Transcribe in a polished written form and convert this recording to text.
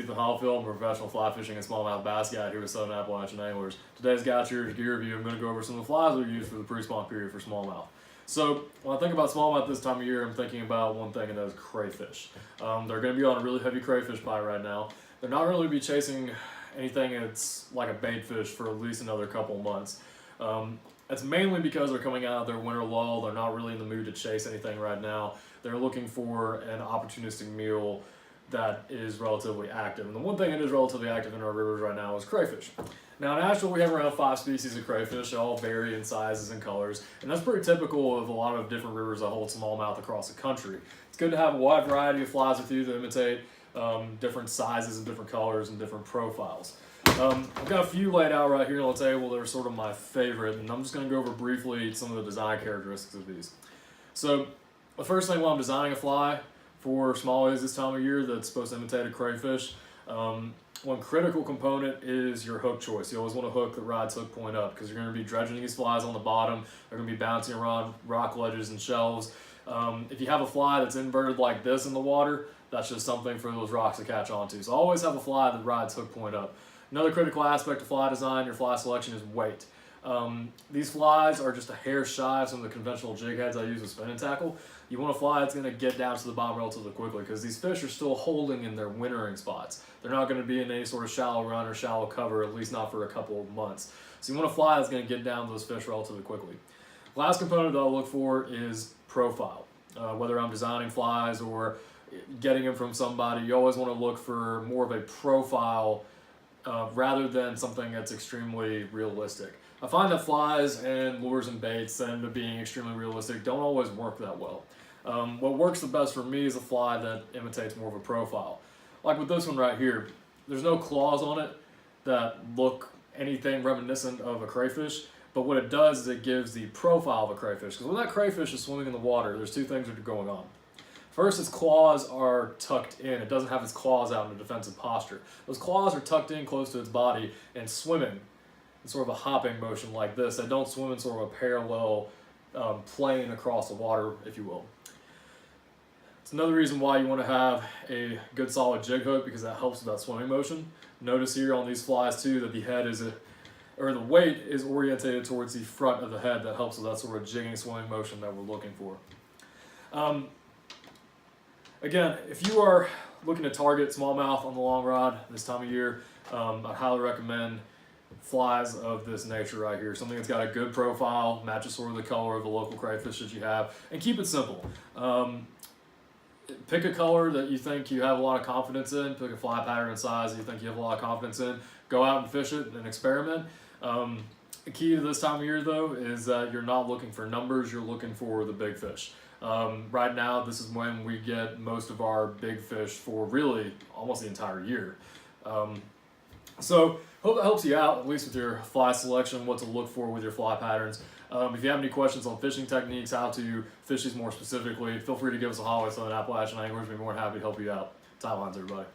Ethan Hallfield. I'm a professional fly fishing and smallmouth bass guide here with Southern Appalachian Anglers. Today's Got Yours gear review, I'm going to go over some of the flies we use for the pre-spawn period for smallmouth. So when I think about smallmouth this time of year, I'm thinking about one thing, and that is crayfish. They're going to be on a really heavy crayfish bite right now. They're not really be chasing anything that's like a bait fish for at least another couple months. That's mainly because they're coming out of their winter lull. They're not really in the mood to chase anything right now. They're looking for an opportunistic meal that is relatively active. And the one thing that is relatively active in our rivers right now is crayfish. Now in Asheville, we have around 5 species of crayfish. They all vary in sizes and colors. And that's pretty typical of a lot of different rivers that hold smallmouth across the country. It's good to have a wide variety of flies with you that imitate different sizes and different colors and different profiles. I've got a few laid out right here on the table that are sort of my favorite, and I'm just going to go over briefly some of the design characteristics of these. So the first thing while I'm designing a fly for smallies this time of year that's supposed to imitate a crayfish, one critical component is your hook choice. You always want a hook that rides hook point up because you're going to be dredging these flies on the bottom. They're going to be bouncing around rock ledges and shelves. If you have a fly that's inverted like this in the water, that's just something for those rocks to catch onto. So always have a fly that rides hook point up. Another critical aspect of fly design, your fly selection, is weight. These flies are just a hair shy of some of the conventional jig heads I use with spinning tackle. You want a fly that's going to get down to the bottom relatively quickly because these fish are still holding in their wintering spots. They're not going to be in any sort of shallow run or shallow cover, at least not for a couple of months. So you want a fly that's going to get down to those fish relatively quickly. Last component that I'll look for is profile. Whether I'm designing flies or getting them from somebody, you always want to look for more of a profile rather than something that's extremely realistic. I find that flies and lures and baits that end up being extremely realistic don't always work that well. What works the best for me is a fly that imitates more of a profile. Like with this one right here, there's no claws on it that look anything reminiscent of a crayfish, but what it does is it gives the profile of a crayfish. Because when that crayfish is swimming in the water, there's two things that are going on. First, its claws are tucked in. It doesn't have its claws out in a defensive posture. Those claws are tucked in close to its body and swimming in sort of a hopping motion like this. They don't swim in sort of a parallel plane across the water, if you will. It's another reason why you want to have a good solid jig hook because that helps with that swimming motion. Notice here on these flies too that the head is the weight is orientated towards the front of the head. That helps with that sort of jigging swimming motion that we're looking for. Again, if you are looking to target smallmouth on the long rod this time of year, I highly recommend flies of this nature right here. Something that's got a good profile, matches sort of the color of the local crayfish that you have, and keep it simple. Pick a color that you think you have a lot of confidence in, pick a fly pattern and size that you think you have a lot of confidence in, go out and fish it and experiment. The key to this time of year though is that you're not looking for numbers, you're looking for the big fish. Right now, this is when we get most of our big fish for really almost the entire year. So hope that helps you out, at least with your fly selection, what to look for with your fly patterns. If you have any questions on fishing techniques, how to fish these more specifically, feel free to give us a holler at Southern Appalachian Anglers. We'd be more than happy to help you out. Timelines, everybody.